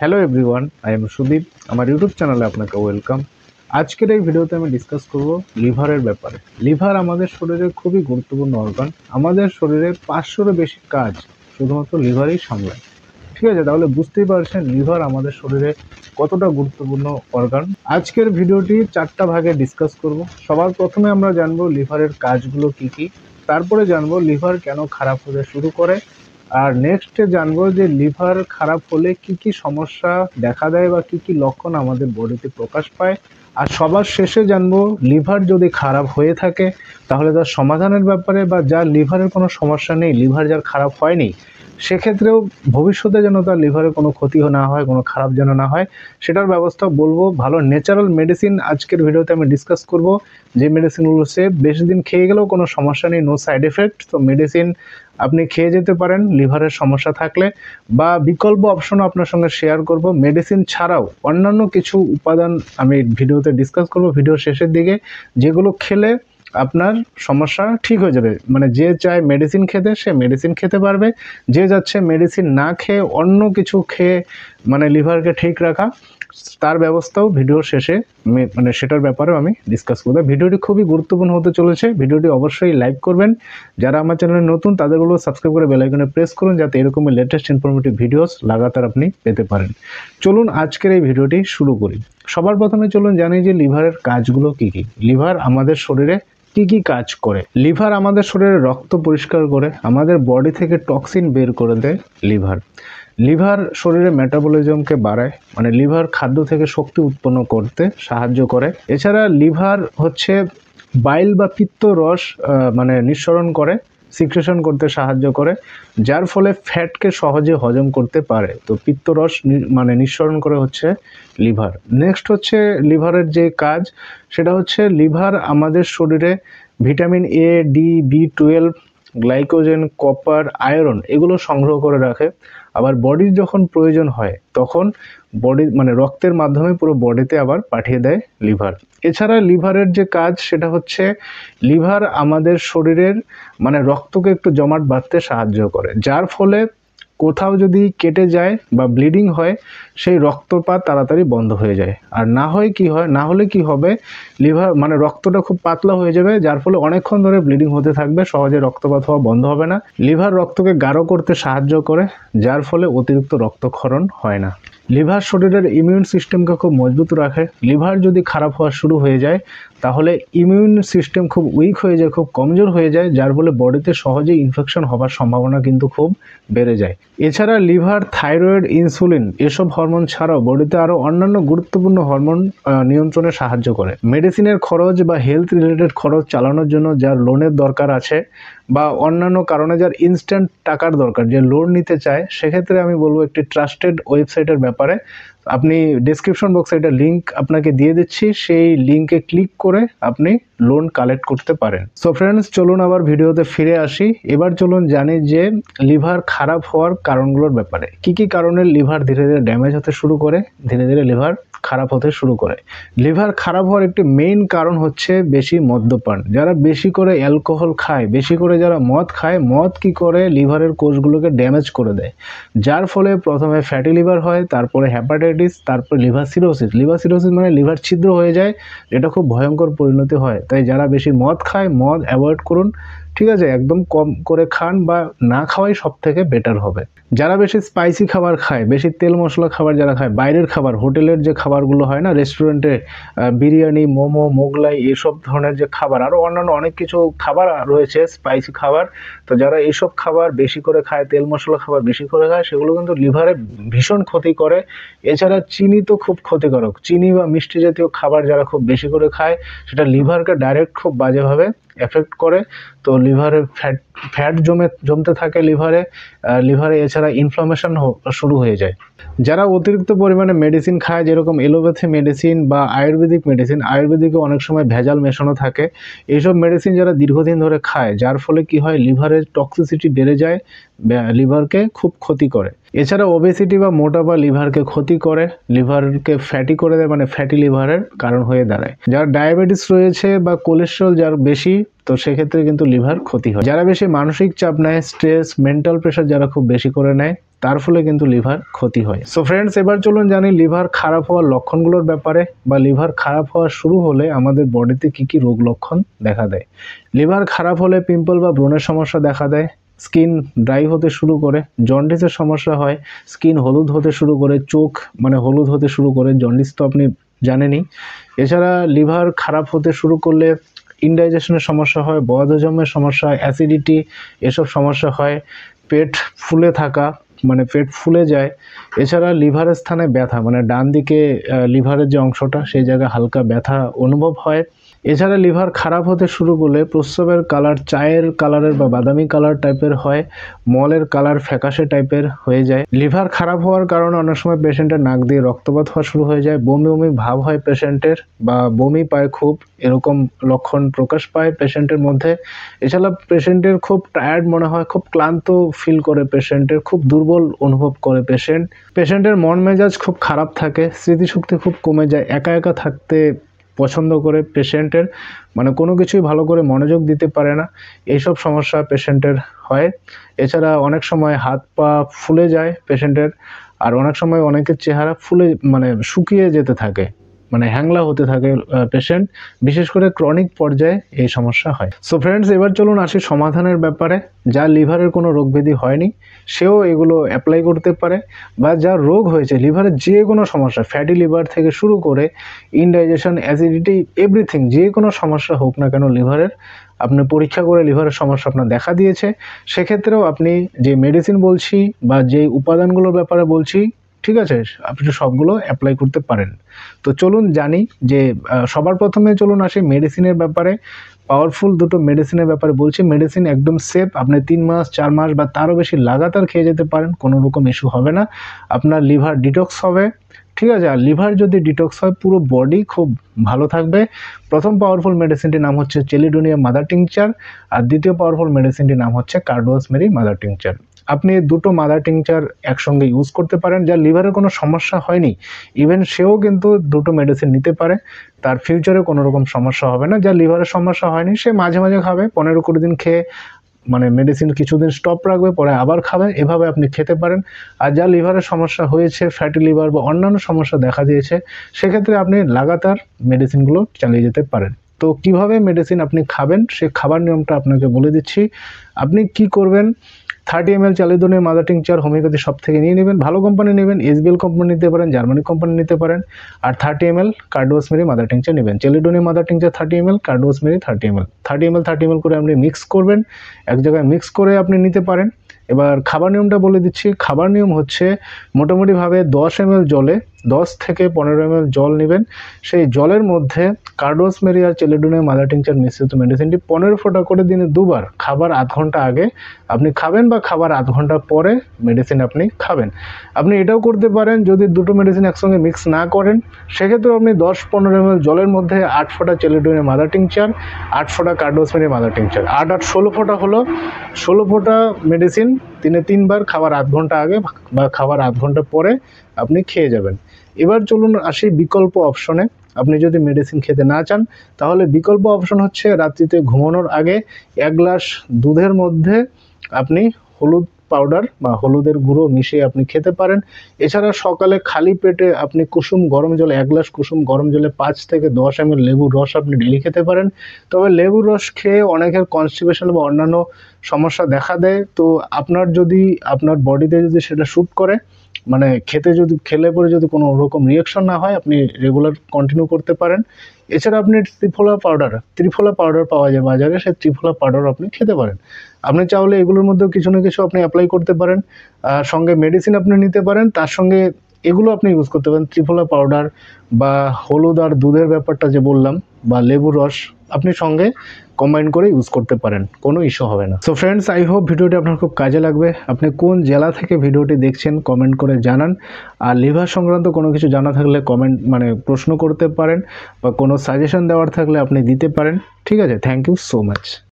Hello everyone, I am Sudip. আমার YouTube চ্যানেলে আপনাকে ওয়েলকাম। আজকের এই ভিডিওতে আমি ডিসকাস করব লিভারের ব্যাপারে। লিভার আমাদের শরীরের খুবই গুরুত্বপূর্ণ অর্গান। আমাদের শরীরে 500-এরও বেশি কাজ শুধুমাত্র লিভারই সামলায়। ঠিক আছে, তাহলে বুঝতেই পারছেন লিভার আমাদের শরীরে কতটা গুরুত্বপূর্ণ অর্গান। আজকের ভিডিওটি 4টা ভাগে ডিসকাস করব। সবার প্রথমে আমরা জানবো লিভারের কাজগুলো কি কি, তারপরে জানবো লিভার কেন খারাপ হতে শুরু করে, আর নেক্সটে জানবো যে লিভার খারাপ হলে কি কি সমস্যা দেখা দেয় বা কি কি লক্ষণ আমাদের বডিতে প্রকাশ পায়, আর সবার শেষে জানবো লিভার যদি খারাপ হয়ে থাকে তাহলে তার সমাধানের ব্যাপারে, বা যার লিভারের কোনো সমস্যা নেই, লিভার যার খারাপ হয়নি, সেক্ষেত্রেও ভবিষ্যতে যেন তার লিভারে কোনো ক্ষতি না হয়, কোনো খারাপ যেন না হয়, সেটার ব্যবস্থা বলবো। ভালো ন্যাচারাল মেডিসিন আজকের ভিডিওতে আমি ডিসকাস করব, যে মেডিসিনগুলো সে বেশি দিন খেয়ে গেলেও কোনো সমস্যা নেই, নো সাইড এফেক্ট। তো মেডিসিন আপনি খেয়ে যেতে পারেন লিভারের সমস্যা থাকলে, বা বিকল্প অপশনও আপনার সঙ্গে শেয়ার করব। মেডিসিন ছাড়াও অন্যান্য কিছু উপাদান আমি ভিডিওতে ডিসকাস করব ভিডিওর শেষের দিকে, যেগুলো খেলে আপনার সমস্যা ঠিক হয়ে যাবে। মানে যে চায় মেডিসিন খেতে সে মেডিসিন খেতে পারবে, যে যাচ্ছে মেডিসিন না খেয়ে অন্য কিছু খেয়ে মানে লিভারকে ঠিক রাখা, তার ব্যবস্থাও ভিডিওর শেষে মানে সেটার ব্যাপারেও আমি ডিসকাস করব। ভিডিওটি খুবই গুরুত্বপূর্ণ হতে চলেছে, ভিডিওটি অবশ্যই লাইক করবেন। যারা আমার চ্যানেলে নতুন তাদেরগুলো সাবস্ক্রাইব করে বেল আইকনে প্রেস করুন, যাতে এরকমই লেটেস্ট ইনফরমেটিভ ভিডিওস লাগাতার আপনি পেতে পারেন। চলুন আজকের এই ভিডিওটি শুরু করি। সবার প্রথমে চলুন জানি যে লিভারের কাজগুলো কি কি। লিভার আমাদের শরীরে কি কি কাজ করে। লিভার আমাদের শরীরে রক্ত পরিষ্কার করে, আমাদের বডি থেকে টক্সিন বের করে দেয় লিভার। লিভার শরীরে মেটাবলিজমকে বাড়ায়, মানে লিভার খাদ্য থেকে শক্তি উৎপন্ন করতে সাহায্য করে। এছাড়া লিভার হচ্ছে বাইল বা পিত্ত রস মানে নিঃসরণ করে, সিক্রেশন করতে সাহায্য করে, যার ফলে ফ্যাটকে সহজে হজম করতে পারে। তো পিত্তরস মানে নিঃসরণ করে হচ্ছে লিভার। নেক্সট হচ্ছে লিভারের যে কাজ, সেটা হচ্ছে লিভার আমাদের শরীরে ভিটামিন এ, ডি, বি12, গ্লাইকোজেন, কপার, আয়রন এগুলো সংগ্রহ করে রাখে। আবার বডির যখন প্রয়োজন হয় তখন বডি মানে রক্তের মাধ্যমে পুরো বডিতে আবার পাঠিয়ে দেয় লিভার। এছাড়া লিভারের যে কাজ সেটা হচ্ছে লিভার আমাদের শরীরের মানে রক্তকে একটু জমাট বাঁধতে সাহায্য করে, যার ফলে কোথাও যদি কেটে যায় বা ব্লিডিং হয় সেই রক্তপাত তাড়াতাড়ি বন্ধ হয়ে যায়। আর না হলে কি হবে, লিভার মানে রক্তটা খুব পাতলা হয়ে যাবে, যার ফলে অনেকক্ষণ ধরে ব্লিডিং হতে থাকবে, সহজে রক্তপাত হওয়া বন্ধ হবে না। লিভার রক্তকে গাঢ় করতে সাহায্য করে, যার ফলে অতিরিক্ত রক্তক্ষরণ হয় না। লিভার শরীরের ইমিউন সিস্টেমকে খুব মজবুত রাখে। লিভার যদি খারাপ হওয়া শুরু হয়ে যায় তাহলে ইমিউন সিস্টেম খুব উইক হয়ে যায়, খুব কমজোর হয়ে যায়, যার ফলে বডিতে সহজেই ইনফেকশন হওয়ার সম্ভাবনা কিন্তু খুব বেড়ে যায়। এছাড়া লিভার থাইরয়েড, ইনসুলিন এসব হরমোন ছাড়াও বডিতে আরও অন্যান্য গুরুত্বপূর্ণ হরমোন নিয়ন্ত্রণে সাহায্য করে। মেডিসিনের খরচ বা হেলথ রিলেটেড খরচ চালানোর জন্য যার লোনের দরকার আছে, বা অন্যান্য কারণে যার ইনস্ট্যান্ট টাকার দরকার, যে লোন নিতে চায়, সেক্ষেত্রে আমি বলবো একটি ট্রাস্টেড ওয়েবসাইটের ব্যাপারে। আপনি ডেসক্রিপশন বক্সে এটা লিঙ্ক আপনাকে দিয়ে দিচ্ছি, সেই লিঙ্কে ক্লিক করে আপনি লোন কালেক্ট করতে পারেন। সো ফ্রেন্ডস, চলুন আবার ভিডিওতে ফিরে আসি। এবার চলুন জানি যে লিভার খারাপ হওয়ার কারণগুলোর ব্যাপারে। কি কি কারণে লিভার ধীরে ধীরে ড্যামেজ হতে শুরু করে, ধীরে ধীরে লিভার খারাপ হতে শুরু করে। লিভার খারাপ হওয়ার একটি মেইন কারণ হচ্ছে বেশি মদ্যপান। যারা বেশি করে অ্যালকোহল খায়, বেশি করে যারা মদ খায়, মদ কি করে লিভারের কোষগুলোকে ড্যামেজ করে দেয়, যার ফলে প্রথমে ফ্যাটি লিভার হয়, তারপরে হ্যাপাটাইটিস, তারপরে লিভার সিরোসিস। লিভার সিরোসিস মানে লিভার ছিদ্র হয়ে যায়, যেটা খুব ভয়ঙ্কর পরিণতি হয়। তাই যারা বেশি মদ খায়, মদ অ্যাভয়েড করুন, ঠিক আছে, একদম কম করে খান, বা না খাওয়াই সব থেকে বেটার হবে। যারা বেশি স্পাইসি খাবার খায়, বেশি তেল মশলা খাবার যারা খায়, বাইরের খাবার, হোটেলের যে খাবারগুলো হয় না রেস্টুরেন্টে, বিরিয়ানি, মোমো, মোগলাই, এসব ধরনের যে খাবার, আরও অন্যান্য অনেক কিছু খাবার রয়েছে স্পাইসি খাবার, তো যারা এইসব খাবার বেশি করে খায়, তেল মশলা খাবার বেশি করে খায়, সেগুলো কিন্তু লিভারে ভীষণ ক্ষতি করে। এছাড়া চিনি তো খুব ক্ষতিকারক। চিনি বা মিষ্টি জাতীয় খাবার যারা খুব বেশি করে খায়, সেটা লিভারকে ডাইরেক্ট খুব বাজেভাবে এফেক্ট করে। তো লিভারে ফ্যাট জমতে থাকে লিভারে এছাড়া ইনফ্লামেশন শুরু হয়ে যায়। যারা অতিরিক্ত পরিমাণে মেডিসিন খায়, যেরকম এলোপ্যাথি মেডিসিন বা আয়ুর্বেদিক মেডিসিন, আয়ুর্বেদিকে অনেক সময় ভেজাল মেশানো থাকে, এইসব মেডিসিন যারা দীর্ঘদিন ধরে খায়, যার ফলে কি হয়, লিভারের টক্সিসিটি বেড়ে যায়, লিভারকে খুব ক্ষতি করে। এছাড়া ওবেসিটি বা মোটাপা লিভারকে ক্ষতি করে, লিভারকে ফ্যাটি করে দেয়, মানে ফ্যাটি লিভারের কারণ হয়ে দাঁড়ায়। যার ডায়াবেটিস রয়েছে বা কোলেস্ট্রল যার বেশি, তো সেক্ষেত্রে কিন্তু লিভার ক্ষতি হয়। যারা বেশি মানসিক চাপ নেয়, স্ট্রেস, মেন্টাল প্রেশার যারা খুব বেশি করে নেয়, তার ফলে কিন্তু লিভার ক্ষতি হয়। সো ফ্রেন্ডস, এবার চলুন জানি লিভার খারাপ হওয়ার লক্ষণগুলোর ব্যাপারে, বা লিভার খারাপ হওয়া শুরু হলে আমাদের বডিতে কি কি রোগ লক্ষণ দেখা দেয়। লিভার খারাপ হলে পিম্পল বা ব্রণের সমস্যা দেখা দেয়, স্কিন ড্রাই হতে শুরু করে, জন্ডিসের সমস্যা হয়, স্কিন হলুদ হতে শুরু করে, চোখ হলুদ হতে শুরু করে, জন্ডিস তো আপনি জানেনই। এছাড়া লিভার খারাপ হতে শুরু করলে ইনডাইজেশনের সমস্যা হয়, বদহজমের সমস্যা, অ্যাসিডিটি, এসব সমস্যা হয়, পেট ফুলে থাকা, পেট ফুলে যায়। এছাড়া লিভারের স্থানে ব্যথা, ডান দিকে লিভারের যে অংশটা সেই জায়গায় হালকা ব্যথা অনুভব হয়। এছাড়া লিভার খারাপ হতে শুরু করলে প্রস্রাবের কালার চায়ের কালারের বা বাদামি কালার টাইপের হয়, মলের কালার ফ্যাকাশে টাইপের হয়ে যায়। লিভার খারাপ হওয়ার কারণে অনেক সময় পেশেন্টের নাক দিয়ে রক্তপাত হওয়া শুরু হয়ে যায়, বমি বমি ভাব হয় পেশেন্টের, বা বমি পায় খুব, এরকম লক্ষণ প্রকাশ পায় পেশেন্টের মধ্যে। এছাড়া পেশেন্টের খুব টায়ার্ড মনে হয়, খুব ক্লান্ত ফিল করে পেশেন্টের, খুব দুর্বল অনুভব করে পেশেন্টের মন মেজাজ খুব খারাপ থাকে, স্মৃতিশক্তি খুব কমে যায়, একা একা থাকতে পছন্দ করে পেশেন্টের, কোনো কিছুই ভালো করে মনোযোগ দিতে পারে না, এইসব সমস্যা পেশেন্টের হয়। এছাড়া অনেক সময় হাত পা ফুলে যায় পেশেন্টের, আর অনেক সময় অনেকের চেহারা ফুলে শুকিয়ে যেতে থাকে, হ্যাংলা হতে থাকে পেশেন্ট, বিশেষ করে ক্রনিক পর্যায়ে এই সমস্যা হয়। সো ফ্রেন্ডস, এবার চলুন আসি সমাধানের ব্যাপারে। যার লিভারের কোনো রোগ ব্যাধি হয়নি সেও এগুলো অ্যাপ্লাই করতে পারে, বা যার রোগ হয়েছে লিভারের যে কোনো সমস্যা, ফ্যাটি লিভার থেকে শুরু করে ইনডাইজেশন, অ্যাসিডিটি, এভরিথিং, যে কোনো সমস্যা হোক না কেন লিভারের, আপনি পরীক্ষা করে লিভারের সমস্যা আপনার দেখা দিয়েছে, সেক্ষেত্রেও আপনি যে মেডিসিন বলছি বা যে উপাদানগুলোর ব্যাপারে বলছি, ঠিক আছে, আপনি সবগুলো অ্যাপ্লাই করতে পারেন। তো চলুন জানি যে সবার প্রথমে চলুন আসি মেডিসিনের ব্যাপারে। পাওয়ারফুল দুটো মেডিসিনের ব্যাপারে বলছি। মেডিসিন একদম সেফ, আপনি 3 মাস 4 মাস বা তারও বেশি লাগাতার খেয়ে যেতে পারেন, কোনো রকম ইস্যু হবে না। আপনার লিভার ডিটক্স হবে, ঠিক আছে। আর লিভার যদি ডিটক্স হয় পুরো বডি খুব ভালো থাকবে। প্রথম পাওয়ারফুল মেডিসিনটির নাম হচ্ছে চেলিডোনিয়াম মাদার টিংচার, আর দ্বিতীয় পাওয়ারফুল মেডিসিনটির নাম হচ্ছে কার্ডোসমেরি মাদার টিংচার। আপনি দুটো মাদার টিংচার একসঙ্গে ইউজ করতে পারেন। যার লিভারের কোনো সমস্যা হয়নি ইভেন সেও কিন্তু দুটো মেডিসিন নিতে পারে, তার ফিউচারে কোনো রকম সমস্যা হবে না। যার লিভারের সমস্যা হয়নি সে মাঝে মাঝে খাবে, 15-20 দিন খেয়ে মেডিসিন কিছুদিন স্টপ রাখবে, পরে আবার খাবে, এভাবে আপনি খেতে পারেন। আর যার লিভারের সমস্যা হয়েছে, ফ্যাটি লিভার বা অন্যান্য সমস্যা দেখা দিয়েছে, সেক্ষেত্রে আপনি লাগাতার মেডিসিনগুলো চালিয়ে যেতে পারেন। তো কিভাবে মেডিসিন আপনি খাবেন সে খাবার নিয়মটা আপনাকে বলে দিচ্ছি। আপনি কি করবেন, 30 ml chelidonium mother tincture homeopathy shop থেকে নিয়ে নেবেন, ভালো কোম্পানি নেবেন, এসবিএল কোম্পানি নিতে পারেন, জার্মানি কোম্পানি নিতে পারেন। আর 30 ml কার্ডোসমেরি মাদার টিংচার নেবেন। Chelidonium mother tincture 30 ml, কার্ডোসমেরি 30 ml, 30 ml করে আপনি মিক্স করবেন, এক জায়গায় মিক্স করে আপনি নিতে পারেন। এবার খাবার নিয়মটা বলে দিচ্ছি। খাবার নিয়ম হচ্ছে মোটামুটিভাবে 10 ml জলে 10 থেকে 15 ml জল নেবেন, সেই জলের মধ্যে কার্ডোসমেরি আর চেলিডোনিয়াম মাদার টিংচার মিশ্রিত মেডিসিনটি 15 ফোঁটা করে দিনে 2 বার, খাবার আধ ঘন্টা আগে আপনি খাবেন বা খাবার আধ ঘন্টা পরে মেডিসিন আপনি খাবেন। আপনি এটাও করতে পারেন, যদি দুটো মেডিসিন একসঙ্গে মিক্স না করেন সেক্ষেত্রে আপনি 10-15 ml জলের মধ্যে 8 ফোঁটা চেলিডোনিয়াম মাদার টিংচার, 8 ফোঁটা কার্ডোসমেরি মাদার টিংচার, 8 16 ফোঁটা হলো, 16 ফোঁটা মেডিসিন দিনে 3 বার, খাবার আধ ঘন্টা আগে বা খাবার আধ ঘন্টা পরে আপনি খেয়ে যাবেন। এবার চলুন আসি বিকল্প অপশনে। আপনি যদি মেডিসিন খেতে না চান তাহলে বিকল্প অপশন হচ্ছে রাত্রিতে ঘুমানোর আগে 1 গ্লাস দুধের মধ্যে আপনি হলুদ পাউডার বা হলুদের গুঁড়ো মিশিয়ে আপনি খেতে পারেন। এছাড়া সকালে খালি পেটে আপনি কুসুম গরম জলে 1 গ্লাস কুসুম গরম জলে 5 থেকে 10 ml লেবুর রস আপনি ডেলি খেতে পারেন। তবে লেবুর রস খেয়ে অনেকের কনস্টিপেশন বা অন্যান্য সমস্যা দেখা দেয়, তো আপনার বডিতে যদি সেটা শ্যুট করে, খেলে পরে যদি কোনো রকম রিয়াকশন না হয়, আপনি রেগুলার কন্টিনিউ করতে পারেন। এছাড়া আপনি ত্রিফলা পাউডার পাওয়া যায় বাজারে, সেই ত্রিফলা পাউডার আপনি খেতে পারেন। আপনি চাইলে এগুলোর মধ্যেও কিছু না কিছু আপনি অ্যাপ্লাই করতে পারেন, সঙ্গে মেডিসিন আপনি নিতে পারেন, তার সঙ্গে এগুলো আপনি ইউজ করতে পারেন। ত্রিফলা পাউডার বা হলুদ আর দুধের ব্যাপারটা যে বললাম, বা লেবুর রস আপনি সঙ্গে কম্বাইন করে ইউজ করতে পারেন, কোনো ইস্যু হবে না। সো ফ্রেন্ডস, আই হোপ ভিডিওটি আপনার খুব কাজে লাগবে। আপনি কোন জেলা থেকে ভিডিওটি দেখছেন কমেন্ট করে জানান। আর লিভার সংক্রান্ত কোনো কিছু জানা থাকলে কমেন্ট প্রশ্ন করতে পারেন, বা কোনো সাজেশন দেওয়ার থাকলে আপনি দিতে পারেন। ঠিক আছে, থ্যাংক ইউ সো মাচ।